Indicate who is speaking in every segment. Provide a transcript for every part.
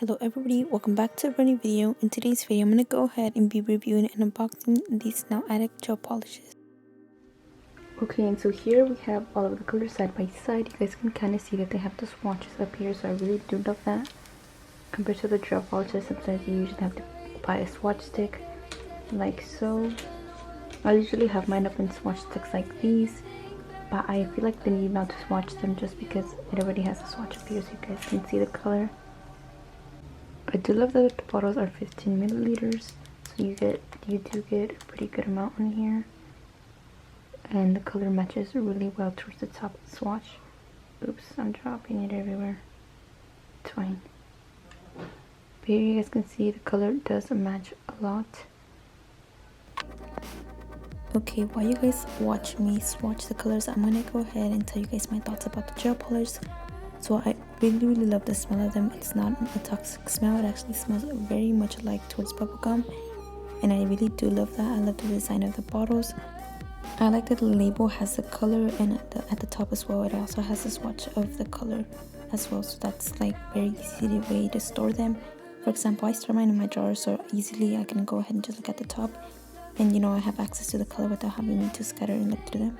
Speaker 1: Hello everybody, welcome back to a brand new video. In today's video, I'm going to go ahead and be reviewing and unboxing these now Addict gel polishes. Okay, and so here we have all of the colors side by side. You guys can kind of see that they have the swatches up here, so I really do love that. Compared to the gel polishes, sometimes you usually have to buy a swatch stick, like so. I usually have mine up in swatch sticks like these, but I feel like they need not to swatch them just because it already has a swatch up here so you guys can see the color. I do love that the bottles are 15 milliliters, so you do get a pretty good amount on here, and the color matches really well towards the top of the swatch. Oops, I'm dropping it everywhere. It's fine. But here you guys can see the color does match a lot. Okay, while you guys watch me swatch the colors, I'm gonna go ahead and tell you guys my thoughts about the gel polish. So I really love the smell of them. It's not a toxic smell. It actually smells very much like towards bubblegum, and I really do love that. I love the design of the bottles. I like that the label has the color, and at the top as well it also has a swatch of the color as well, so that's like very easy way to store them. For example, I store mine in my drawer, so easily I can go ahead and just look at the top, and I have access to the color without having me to scatter and look through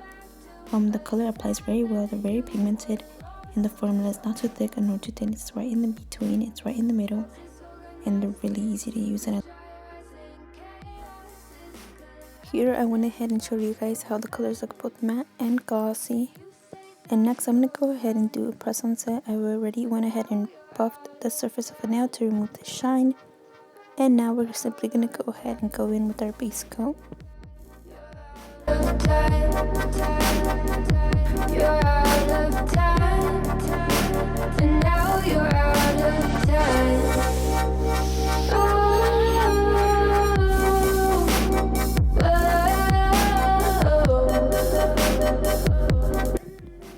Speaker 1: them. The color applies very well. They're very pigmented, and the formula is not too thick and not too thin. It's right in the between, it's right in the middle, and they're really easy to use. And here I went ahead and showed you guys how the colors look both matte and glossy. And next I'm going to go ahead and do a press on set. I already went ahead and buffed the surface of a nail to remove the shine, and now we're simply going to go ahead and go in with our base coat.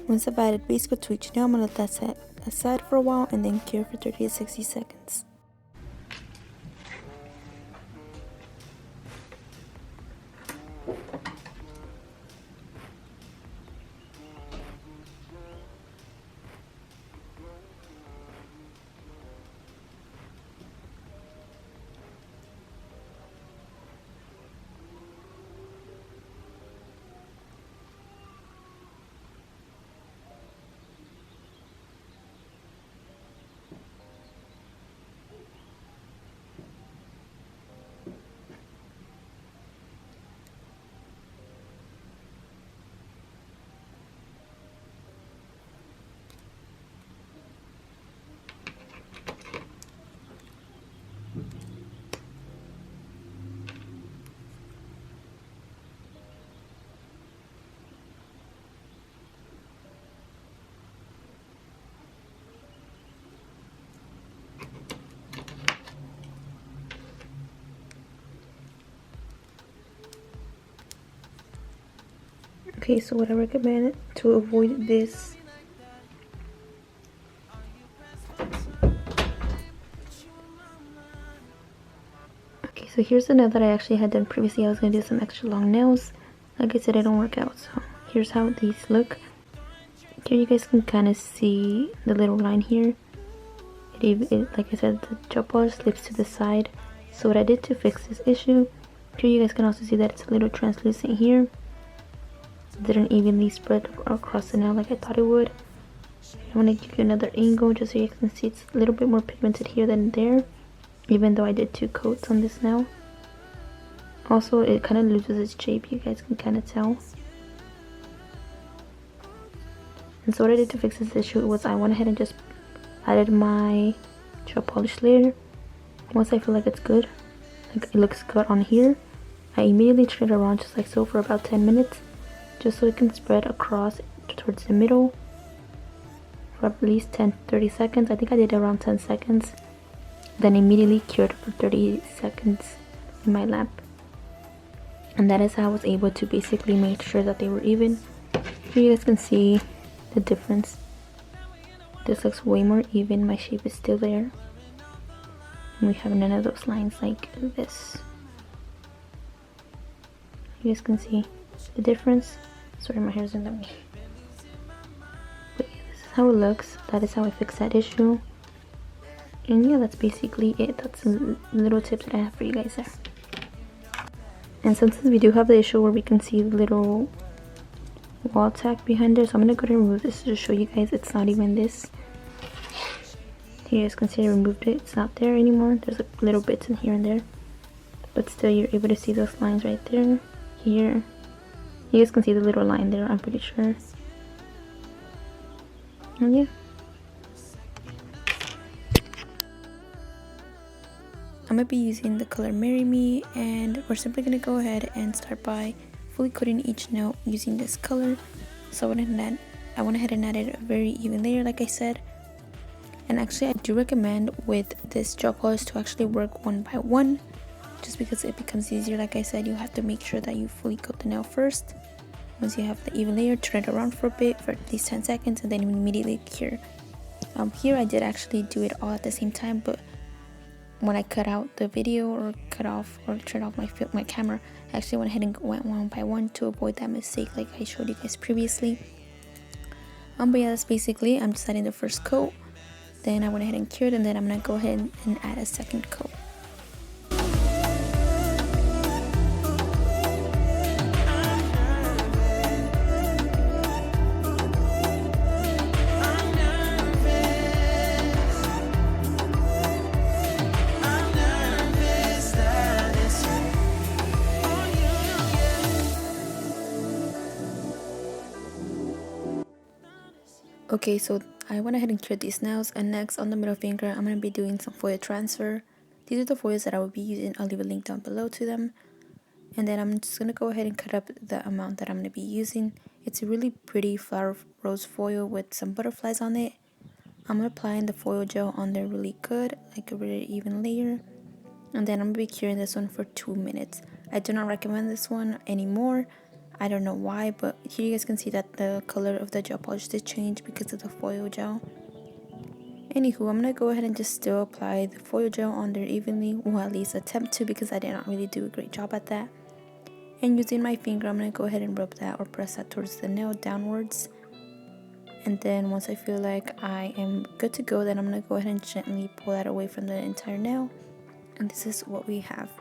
Speaker 1: Once I've added base coat to each nail, I'm going to let that set aside for a while and then cure for 30 to 60 seconds. Okay, so what I recommend to avoid this so here's the nail that I actually had done previously. I was going to do some extra long nails. Like I said, it don't work out, so here's how these look. Here you guys can kind of see the little line here. Like I said, the gel polish slips to the side. So what I did to fix this issue, here you guys can also see that it's a little translucent here. It didn't evenly spread across the nail like I thought it would. I want to give you another angle just so you guys can see it's a little bit more pigmented here than there, even though I did 2 coats on this nail. Also, it kind of loses its shape, you guys can kind of tell. And so what I did to fix this issue was I went ahead and just added my gel polish layer. Once I feel like it's good, like it looks good on here, I immediately turn it around just like so for about 10 minutes, just so it can spread across towards the middle for at least 10-30 seconds. I think I did around 10 seconds. Then immediately cured for 30 seconds in my lamp. And that is how I was able to basically make sure that they were even. Here you guys can see the difference. This looks way more even. My shape is still there. And we have none of those lines like this. You guys can see the difference. Sorry, my hair's in the way. But yeah, this is how it looks. That is how I fixed that issue. And yeah, that's basically it. That's some little tips that I have for you guys there. And since we do have the issue where we can see the little wall tack behind there, so I'm gonna go ahead and remove this to show you guys it's not even this. Here you guys can see I removed it. It's not there anymore. There's like little bits in here and there, but still you're able to see those lines right there. Here you guys can see the little line there, I'm pretty sure. And yeah, I'm gonna be using the color Marry Me, and we're simply gonna go ahead and start by fully coating each nail using this color. So I went ahead and added a very even layer, like I said. And actually I do recommend with this gel polish to actually work one by one, just because it becomes easier. Like I said, you have to make sure that you fully coat the nail first. Once you have the even layer, turn it around for a bit, for at least 10 seconds, and then immediately cure. Here I did actually do it all at the same time, but when I cut out the video or cut off or turned off my camera, I actually went ahead and went one by one to avoid that mistake like I showed you guys previously. But yeah, that's basically, I'm just adding the first coat, then I went ahead and cured, and then I'm gonna go ahead and add a second coat. Okay, so I went ahead and cured these nails, and next on the middle finger I'm going to be doing some foil transfer. These are the foils that I will be using. I'll leave a link down below to them. And then I'm just going to go ahead and cut up the amount that I'm going to be using. It's a really pretty flower rose foil with some butterflies on it. I'm applying the foil gel on there really good, like a really even layer. And then I'm going to be curing this one for 2 minutes. I do not recommend this one anymore. I don't know why, but here you guys can see that the color of the gel polish did change because of the foil gel. Anywho, I'm going to go ahead and just still apply the foil gel on there evenly, or at least attempt to, because I did not really do a great job at that. And using my finger, I'm going to go ahead and rub that or press that towards the nail downwards. And then once I feel like I am good to go, then I'm going to go ahead and gently pull that away from the entire nail. And this is what we have.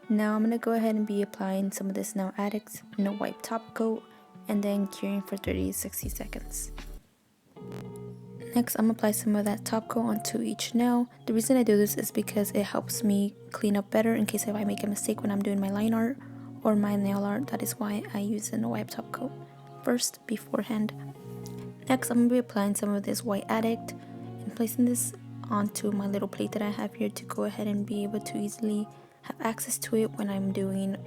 Speaker 1: Now I'm going to go ahead and be applying some of this Nail Addict in a white top coat, and then curing for 30 to 60 seconds. Next, I'm going to apply some of that top coat onto each nail. The reason I do this is because it helps me clean up better in case if I make a mistake when I'm doing my line art or my nail art. That is why I use a white top coat first beforehand. Next, I'm going to be applying some of this white Addict and placing this onto my little plate that I have here to go ahead and be able to easily have access to it when I'm doing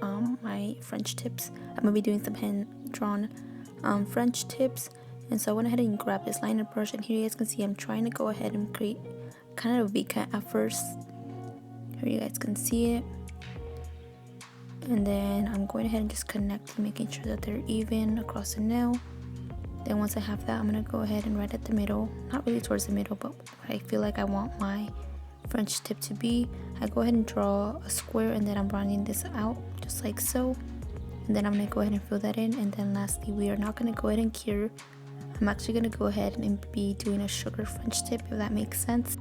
Speaker 1: my French tips. I'm gonna be doing some hand-drawn French tips, and so I went ahead and grabbed this liner brush, and here you guys can see I'm trying to go ahead and create kind of a V-cut at first. Here you guys can see it, and then I'm going ahead and just connecting, making sure that they're even across the nail. Then once I have that, I'm gonna go ahead and right at the middle, not really towards the middle, but where I feel like I want my French tip to be, I go ahead and draw a square, and then I'm rounding this out just like so, and then I'm going to go ahead and fill that in. And then lastly, we are not going to go ahead and cure. I'm actually going to go ahead and be doing a sugar French tip, if that makes sense.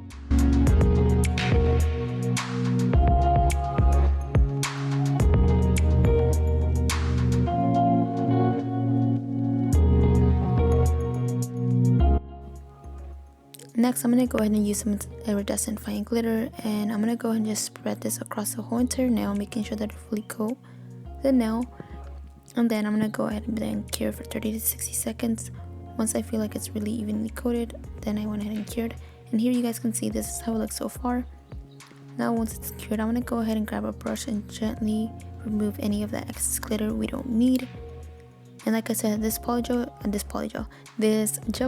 Speaker 1: Next, I'm going to go ahead and use some iridescent fine glitter, and I'm going to go ahead and just spread this across the whole entire nail, making sure that I fully coat the nail. And then I'm going to go ahead and then cure for 30 to 60 seconds. Once I feel like it's really evenly coated, then I went ahead and cured. And here you guys can see this is how it looks so far. Now once it's cured, I'm going to go ahead and grab a brush and gently remove any of that excess glitter we don't need. And like I said, this gel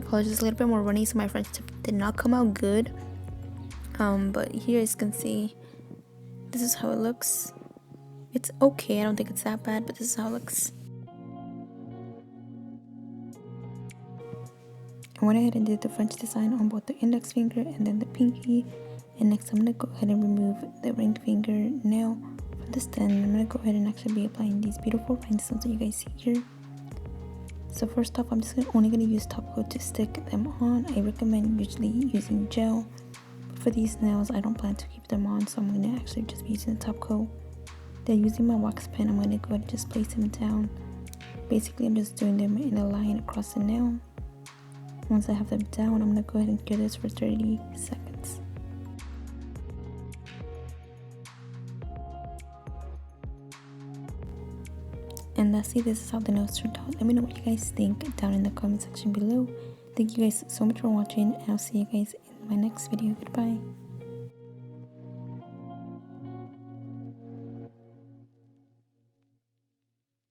Speaker 1: polish is a little bit more runny, so my French tip did not come out good. But here you guys can see, this is how it looks. It's okay, I don't think it's that bad, but this is how it looks. I went ahead and did the French design on both the index finger and then the pinky. And next I'm going to go ahead and remove the ringed finger nail from the stem. I'm going to go ahead and actually be applying these beautiful rhinestones that you guys see here. So first off, I'm just only going to use top coat to stick them on. I recommend usually using gel. for these nails, I don't plan to keep them on, so I'm going to actually just be using the top coat. Then using my wax pen, I'm going to go ahead and just place them down. Basically, I'm just doing them in a line across the nail. Once I have them down, I'm going to go ahead and cure this for 30 seconds. And lastly, this is how the nails turned out. Let me know what you guys think down in the comment section below. Thank you guys so much for watching, and I'll see you guys in my next video. Goodbye.